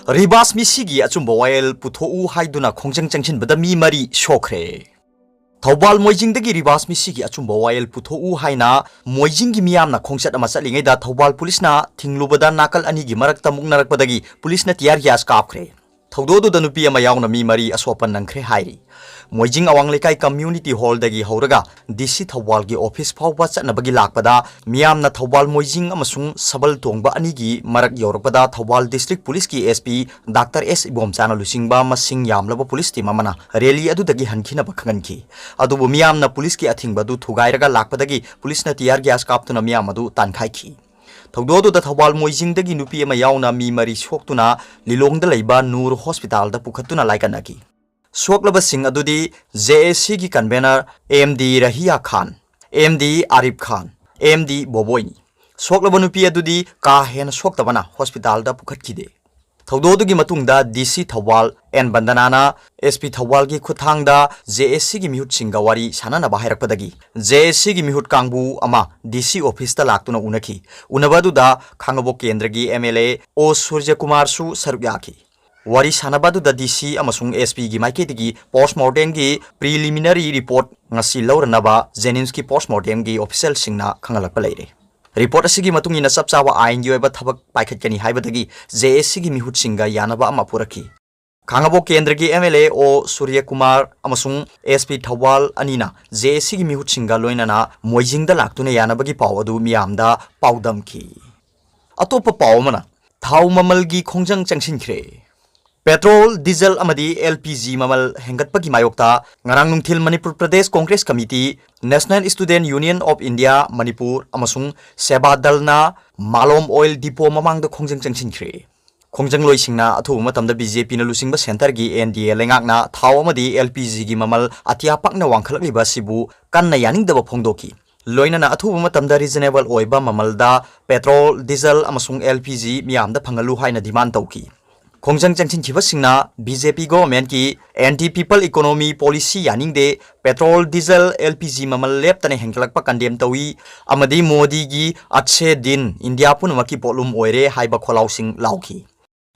रिबास मिसिगी अचुंबा vial पुथोउ हाइदुना खोंजंग चंगसिनबदा मी मरी सोखरे Thoubal मोइजिंगदगी रिबास मिसिगी अचुंबा vial पुथोउ हाइना मोइजिंगी मियामना खोंचत अमा चलिङैदा Thoubal पुलिसना थिंगलुबदा नाकल अनिगी मरक्ता मुक्नरकपदगी पुलिसना tier gas कापखरे थौदोदुदा नुपी अमा यावना मी मरी असोपन नंखरे हाइरी मोइजिंग अवांग लेकाई कम्युनिटी हॉल दगी हौरगा डीसी थौबाल की ऑफिस फाउबा चटनबगी लाकपदा मियामना थौबाल मोइजिंग अमसुंग सबल तोंगबा अनिगी मरक यौरकपदा थौबाल डिस्ट्रिक्ट पुलिस की एसपी डॉक्टर एस इबोमचाना लुसिंगबा मसिंग यामलबा पुलिस टीम अमना रैली अदुदगी हनखिनबा खंगनखी अदुबु मियामना पुलिस की अथिंगबदु थुगाइरगा लाकपदगी पुलिसना टियर ग्यास कापतुना मियाम अदु तानखाइखी थौदोदुदा थौबाल मोइजिंगदगी नुपी अमा यावना मी मरी सोक्तुना लिलोंगदा लैबा नूर हॉस्पिटल दा पुखतुना लाइकनकी सोक्लबसिंग अदुदी जेएसी की convener MD Rahiya Khan MD Arif Khan MD बोबोइनी सोक्लब नुपी अदुदी का हेन सोक्तबना हॉस्पिटल दा पुखतखिदे थौदोदुगी मतुंगदा डीसी थौबाल एन बंदनाना एसपी थौबाल की खुथांगदा जेएसी की मिहुत सिंगा वारी सानाना बाहायरकपदगी जेएसी की मिहुत कांगबु अमा डीसी ऑफिस ता लाक्तुना उनखी उनबदुदा खांगबो केंद्र की एमएलए ओ सूर्य कुमार सु सरुयाखी वारी सानबादुदा डीसी अमसुंग एसपी की माइकेदगी पोस्टमार्टम की प्रिलिमिनरी रिपोर्ट ngasi लौरनबा जेनिम्स की पोस्टमार्टम की ऑफिशियल सिंगना खंगलकपा लेरे रिपोर्ट असिगी मतुंगिना सबचावा आइन की ओइबा थबक पाइखतकनी हाइबदगी जेएसी की मिहुत सिंगा यानबा अमा पुरखी खांगबो केंद्र की एमएलए ओ सूर्य कुमार अमसुंग एसपी थौबाल अनिना जेएसी की मिहुत सिंगा लोइनना मोइजिंगदा लाक्तुना यानबगी पाव अदु मियामदा पाउदमखी अतोप पावमना थाउ ममल की खोंजंग चंगसिनख्रे पेट्रोल डीजल अमदी एलपीजी ममल हेंगतपगी मायोक्ता ngarang nungthil Manipur Pradesh Congress Committee National Student Union of India Manipur amasung Seba Dalna Malom Oil Depot mamangda khongjang changsinkhre khongjang loisingna athu matamda BJP na lusingba center gi NDA lengakna thau amadi LPG gi mamal atia pakna wangkhalakliba sibu kanna yaningdaba phongdoki loinana athu matamda reasonable oiba mamalda petrol diesel amasung LPG miyamda phangalu haina demand tauki खोंजंग चंगसिनखिबसिंगना BJP government की anti people economy policy यानिंगदे petrol diesel LPG ममल लेप्तने हेंगलकपा condemn तवी अमदी मोदी की अच्छे दिन इंडिया पुनमकी पोलुम ओइरे हाइबा खोलाउसिंग लाउखी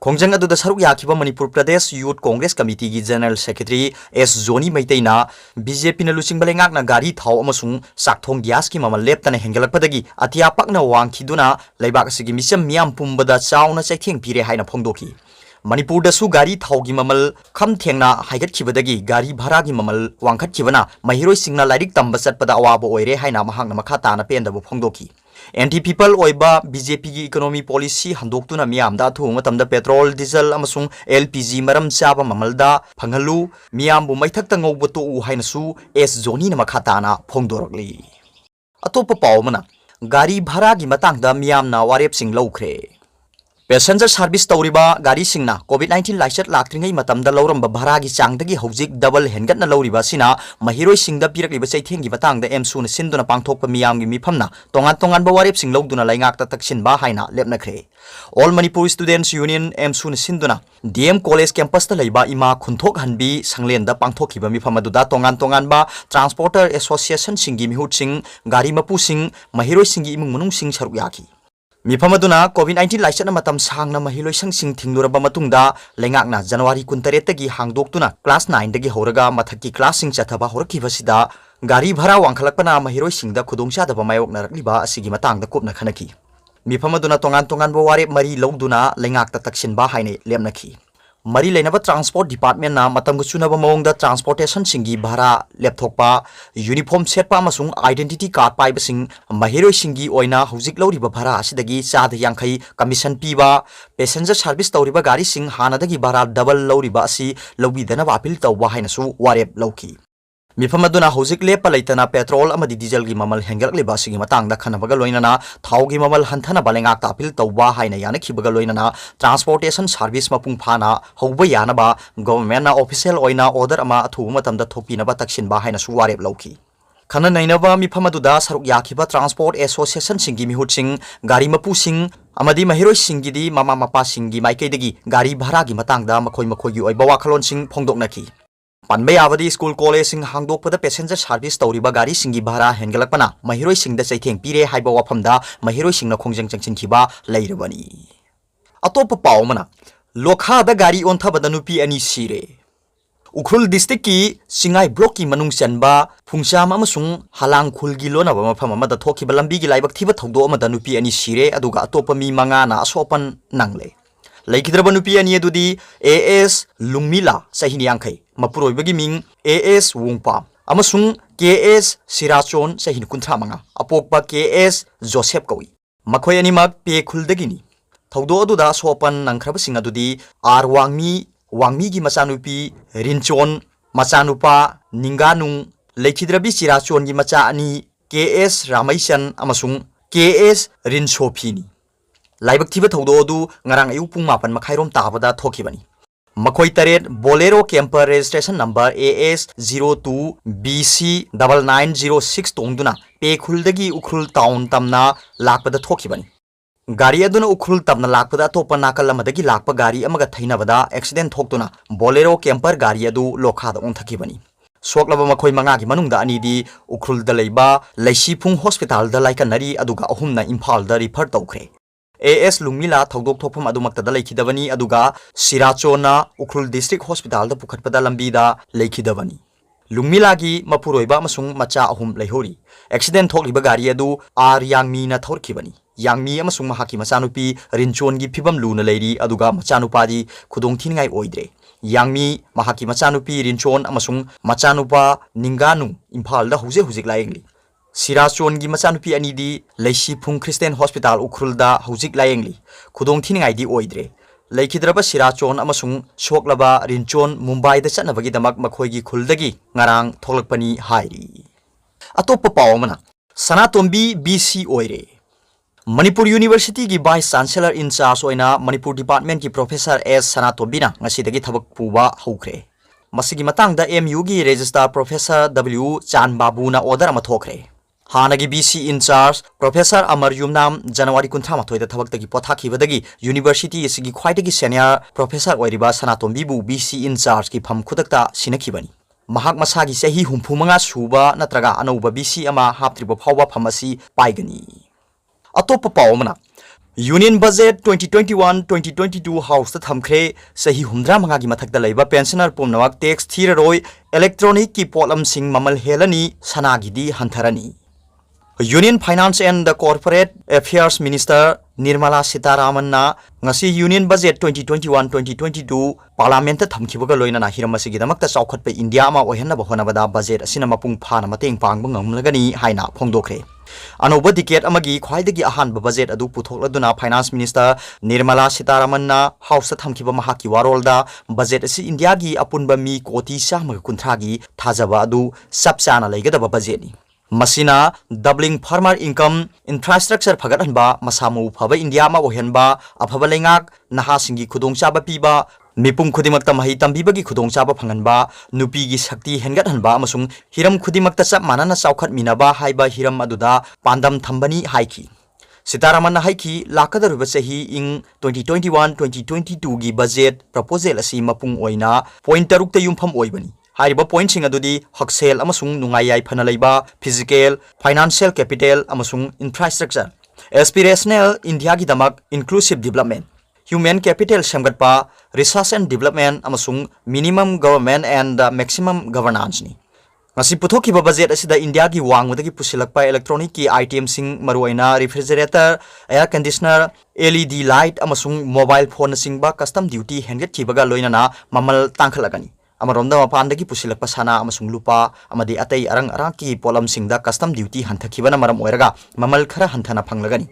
खोंजंग अदुदा सरुक याखिबा मणिपुर प्रदेश यूथ कांग्रेस कमिटी की जनरल सेक्रेटरी एस जोनी मैतैना बीजेपी न लुचिंग बलेंगाकना गाड़ी थाव अमसुंग साक्थोंग ग्यास की ममल लेप्तने हेंगलकपदगी अतिया पकना वांगखिदुना लैबाक सिगी मिसम मियाम पुंबदा चाउना चैथेंग पिरे हाइना फोंदोकी मणिपुर दसु गाड़ी थाव की ममल खम थेंगना हाइगतखिबदगी गाड़ी भाड़ा की ममल वांखतखिबना महिरोय सिंगना लाइरिक तंबा चटपदा अवाब ओइरे हाइना महांगना मखा ताना पेंदबो फोंदोकी एंटी पीपल ओइबा बीजेपी की इकोनॉमी पॉलिसी हंदोक्तुना मियामदा थु मतमदा पेट्रोल डीजल अमसुंग एलपीजी मरम चाबा ममलदा फंगलु मियामबु मैथक्ता ngौबतो उ हाइनसु एस जोनी न मखा ताना फोंदोरकली अतोप पावमना गाड़ी भाड़ा की मतंगदा मियामना वारेप सिंग लौखरे पैसेंजर सर्विस तौरीबा गाड़ी सिंगना कोविड-19 लाइसेट लाक्ट्रिंगै मतमदा लौरंबा भाड़ा की चांगदगी हौजिक डबल हेनगतना लौरीबा सिना महिरोय सिंगदा पिरकलिबा चैथेंगी मतंगदा एमसुना सिंदुना पांगथोकपा मियामगी मिफमना तोंगान तोंगानबा वारेप सिंग लौदुना लाइंगाकता तकसिनबा हाइना लेपनख्रे ऑल मणिपुर स्टूडेंट्स यूनियन एमसुना सिंदुना डीएम कॉलेज कैंपस लैबा इमा खुंथोक हनबी संगलेंदा पांगथोखिबा मिफमदुदा तोंगान तोंगानबा ट्रांसपोर्टर एसोसिएशन सिंगी मिहुत सिंग गाड़ी मपु सिंग महिरोय सिंगी इमुंग मनुंग सिंग सरुक याखी मिफमदुना कोविड-19 लाइसेट मतम सांगना महिलोइसंग सिंग थिंगलुरबा मतुंगदा लेंगाकना जनवरी 23 तगी हांगदोक्तुना क्लास 9 दगी हौरगा मथकी क्लास सिंग चथबा हौरखिबसिदा गाड़ी भाड़ा वांखलकपना महिरोइसिंगदा खुदोंचादबा मायोकनरकलिबा असिगी मतंगदा कोपना खनखी मिफमदुना तोंगान तोंगानबा वारे मरी लौदुना लेंगाकता तकसिनबा हाइने लेमनखी मरी लेनबा ट्रांसपोर्ट डिपार्टमेंट ना मतंग चुनबा मौंगदा ट्रांसपोर्टेशन सिंगी भाड़ा लेपथोकपा यूनिफॉर्म सेटपा अमसुंग आइडेंटिटी कार्ड पाइबसिंग महिरोय सिंगी ओइना हौजिक लौरिबा भाड़ा असिदगी चाद यांखै कमीशन पीबा पैसेंजर सर्विस तौरिबा गाड़ी सिंग हानादगी भाड़ा डबल लौरिबा असि लौबिदनबा अपील तौबा हाइनसु वारेप लौखी मिफमदुना हौजिक लेप लैतना पेट्रोल अमदी डीजल की ममल हेंगलकलिबा सिगी मतंगदा खनबगा लोइनना थाव की ममल हंथना बलेंगाक अपील तौबा हाइना यानखिबगा लोइनना ट्रांसपोर्टेशन सर्विस मपुंग फाना हौबा यानबा गवर्नमेंट ना ऑफिशियल ओइना ऑर्डर अमा अथु मतमदा थोपिनबा तकसिनबा हाइना सु वारेप लौखी खना नैनबा मिफमदुदा सरुक याखिबा ट्रांसपोर्ट एसोसिएशन सिंगी मिहुत सिंग गाड़ी मपु सिंग अमदी महिरोय सिंगिदी मामा मपा सिंगी माइकेदगी गाड़ी भाड़ा की मतंगदा मखोय मखोयगी ओइबा वाखलोन सिंग फोंदोकनखी पनबे यावदी स्कूल कॉलेज सिंग हांगदोकपदा पैसेंजर सर्विस तौरीबा गाड़ी सिंगी भाड़ा हेंगलकपना महिरोय सिंगदा चैथेंग पिरे हाइबा वाफमदा महिरोय सिंगना खोंजंग चंगसिनखिबा लैरबनी अतोप पावमना लोखादा गाड़ी ओंथबदा नुपी अनि सिरे उखरुल डिस्ट्रिक्ट की सिंगाई ब्लॉक की मनुंग चनबा फुंगचाम अमसुंग हलांग खुलगी लोनाबा मफम अमदा थोखिबा लंबी की लाइबक थिबा थौदो अमदा नुपी अनि सिरे अदुगा अतोपा मी मंगा ना असोपन नंगले लेखिद्रबा नुपी अनि अदुदी एएस लुंगमिला सहिनी यांखै मपुरोइबगी मिंग एएस वोंगपाम अमसुंग केएस सिराचोन सहिनी कुंथ्रा मंगा अपोकबा केएस जोसेफ कौई मखोय अनिमक पे खुलदगिनी थौदो अदुदा सोपन नंखरबसिंग अदुदी आर वांगमी की मचानुपी रिंचोन मचानुपा निंगानुंग लेखिद्रबी चिराचोन की मचा अनि केएस रामैसन अमसुंग केएस रिंसोफीनी लाइबक थिबा थौदो अदु ngarang ayu pung mapan makhairom tabada thokibani मखोई तरेट Bolero camper registration number AS 02 BC 9906 तोंगदुना पे खुलदगी उखरुल टाउन तमना लाकपदा थोखिबनी गाड़ी अदुना उखरुल तमना लाकपदा तोपा नाकल अमदगी लाकपा गाड़ी अमगा थैनबदा एक्सीडेंट थोक्तुना बोलेरो कैंपर गाड़ी अदु लोखादा ओंथकिबनी सोकलबा मखोई मंगागी मनुंगदा अनिदी उखरुल द लेबा लैसीफुंग हॉस्पिटल द लाइकनरी अदुगा अहुमना इम्फाल द रिफर तौखरे AS लुंगमिला थौदोक थोफम अदुमक्तदा लेखिदबनी अदुगा सिराचोना उखरुल डिस्ट्रिक्ट हॉस्पिटल द पुखटपदा लंबीदा लेखिदबनी लुंगमिलागी मपुरोइबा अमसुंग मचा अहुम लेहोरी एक्सीडेंट थोकलिबा गाड़ी अदु आर यांगमी ना थोरखिबनी यांगमी अमसुंग महाकी मचानुपी रिंचोनगी फिबम लूना लेरी अदुगा मचानुपादी खुदोंथिनिंगाई ओइद्रे यांगमी महाकी मचानुपी रिंचोन अमसुंग मचानुपा निंगानु इम्फाल द हुजिक लायंगली सिराचोन की मचानुपी अनिदी लैसीफुंग क्रिस्टियन हॉस्पिटल उखरुलदा हुजिक लायंगली खुदोंग थिनिंगाइदी ओइद्रे लेखिद्रबा सिराचोन अमसुंग सोकलबा रिंचोन मुंबई द चनबगीदमक मखोइगी खुलदगी ngarang थोलकपनी हाइरी अतोप पावमना सनातोंबी BC ओइरे मणिपुर यूनिवर्सिटी की वाइस चांसलर इंचार्ज ओइना मणिपुर डिपार्टमेंट की प्रोफेसर एस सनातोंबीना ngasiदगी थबक पुबा हौखरे मसिगी मतंगदा MU की रजिस्ट्रार प्रोफेसर W चान बाबूना ऑर्डर अमा थोखरे हानगी BC incharge professor Amar Yumnam जनवरी 23 थबक्तगी पोथाखिबदगी यूनिवर्सिटी इसगी ख्वाइदगी सीनियर प्रोफेसर ओइरिबा सनातोंबीबु BC इंचार्ज की फम खुदक्ता सिनखिबनी महाक मसागी सही हुंफुमंगा सुबा नत्रगा अनौबा BC अमा हापत्रिबा फावबा फमसी पाइगनी अतोप पावमना यूनियन बजेट 2021-2022 हाउस थमख्रे सही हुमद्रा मंगागी मथक्ता लेबा पेंशनर पुमनवाक टैक्स थीररोय इलेक्ट्रॉनिक की पोलम सिंग ममल हेलनी सनागिदी हंथरनी union finance and the corporate affairs minister Nirmala Sitharaman ना ngasi यूनियन बजेट 2021-2022 पार्लियामेंट थमखिबगा लोइना हिरम असिगिदमक्ता चौखटपे इंडिया मा ओहनबा होनबदा बजेट असिना मपुंग फाना mateeng पांगबा ngamlagani haina phongdokre अनौबा डिकेट अमगी ख्वाइदगी अहानबा बजेट अदु पुथोकलदुना फाइनेंस मिनिस्टर निर्मला सीतारामन ना हाउस थमखिबा महाकी वारोलदा बजेट असि इंडिया की अपुनबा मी कोटी 150 की थाजबा अदु सबचाना लेगदबा बजेटनी मसीना डबलिंग फार्मर इनकम इंफ्रास्ट्रक्चर फगतहनबा मसामु फबा इंडिया मा ओहनबा अफबा लेंगाक नहासिंगी खुदोंचाबा पीबा मिपुंग खुदिमक्ता मही तंबीबगी खुदोंचाबा फंगनबा नुपीगी शक्ति हेनगतहनबा अमसुंग हिरम खुदिमक्ता चप मानना चौखट मिनाबा हाइबा हिरम अदुदा पांदम थंबनी हाइकी सीतारामन हाइकी लाकदरुबा चही इंग 2021-2022 की बजेट प्रपोजल असी मपुंग ओइना पॉइंट 3 युमफम ओइबनी हाइबा पॉइंट सिंग अदुदी हक्सेल अमसुंग नुंगायाय फना लेबा फिजिकल फाइनेंशियल कैपिटल अमसुंग इंफ्रास्ट्रक्चर एस्पिरेशनल इंडिया की दमक इंक्लूसिव डेवलपमेंट ह्यूमन कैपिटल सेमगतपा रिसर्च एंड डेवलपमेंट अमसुंग minimum government and maximum governance नि ngasi puthokkiba budget asida india ki wangmudagi pusilakpa electronic ki item sing maruaina refrigerator air conditioner LED light amasung mobile phone singba custom duty henget kibaga loinana mamal tangkhalagani amaronda mapandagi pusilakpa sana amasung lupa amadi atai arang ki polam singda custom duty hanthakibana maram oiraga mamal khara hanthana phanglagani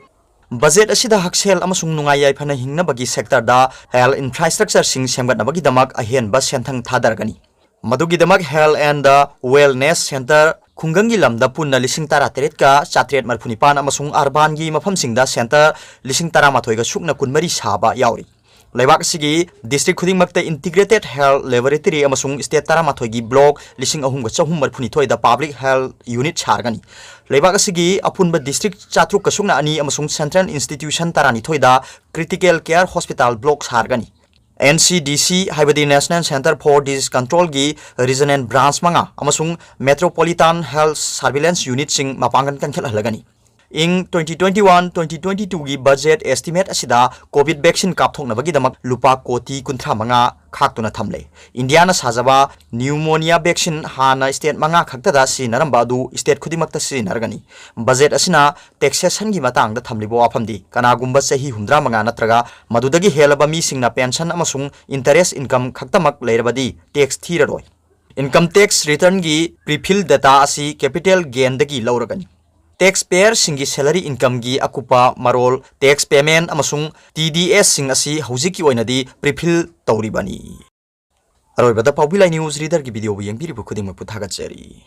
budget asida haksel amasung nungayai phana hingnabagi sector da health infrastructure sing semgatnabagi damak ahen ba senthang thadargani मधुगिदमक health and wellness centre खुंगंगी लमदा पुन्ना लिसिंग तारा तेरेट का चात्रेट मरफुनिपान अमसुंग urban की मफम सिंगदा सेंटर लिसिंग तारा माथोइगा सुकना कुनमरी साबा यावरी लेबाक सिगी डिस्ट्रिक्ट खुदिंगमक्ता इंटीग्रेटेड हेल्थ लैबोरेटरी अमसुंग स्टेट तारा माथोइगी ब्लॉक लिसिंग अहुम ग चहुम मरफुनिथोइ दा पब्लिक हेल्थ यूनिट सारगनी लेबाक सिगी अपुनबा डिस्ट्रिक्ट चात्रुक कसुकना अनि अमसुंग सेंट्रल इंस्टीट्यूशन तारा निथोइ दा क्रिटिकल केयर हॉस्पिटल ब्लॉक सारगनी NCDC हाइबदी national centre for disease control की रीजनल ब्रांच मंगा अमसुंग मेट्रोपॉलिटन हेल्थ सर्विलेंस यूनिट सिंग मपांगन कंखल हलगनी ing 2021-2022 gi budget estimate asida covid vaccine kapthoknabagi damak lupa koti kunthra manga khaktuna thamle India na sajaba pneumonia vaccine hana state manga khaktada sinaramba du state khudimakta sinargani budget asina taxation gi matang da thamlibo afamdi kanagumba sahi humdra manga natraga madudagi helaba mi singna pension amasung interest income khaktamak leirabadi tax thiraroi income tax return gi prefill data asi capital gain dagi lauragani taxpayer singi salary income gi akupa marol tax payment amasung TDS sing asi hojiki oinadi prefill tawribani aroi bada pawbilai news reader gi video yengpiri bu khuding mak puthaga cheri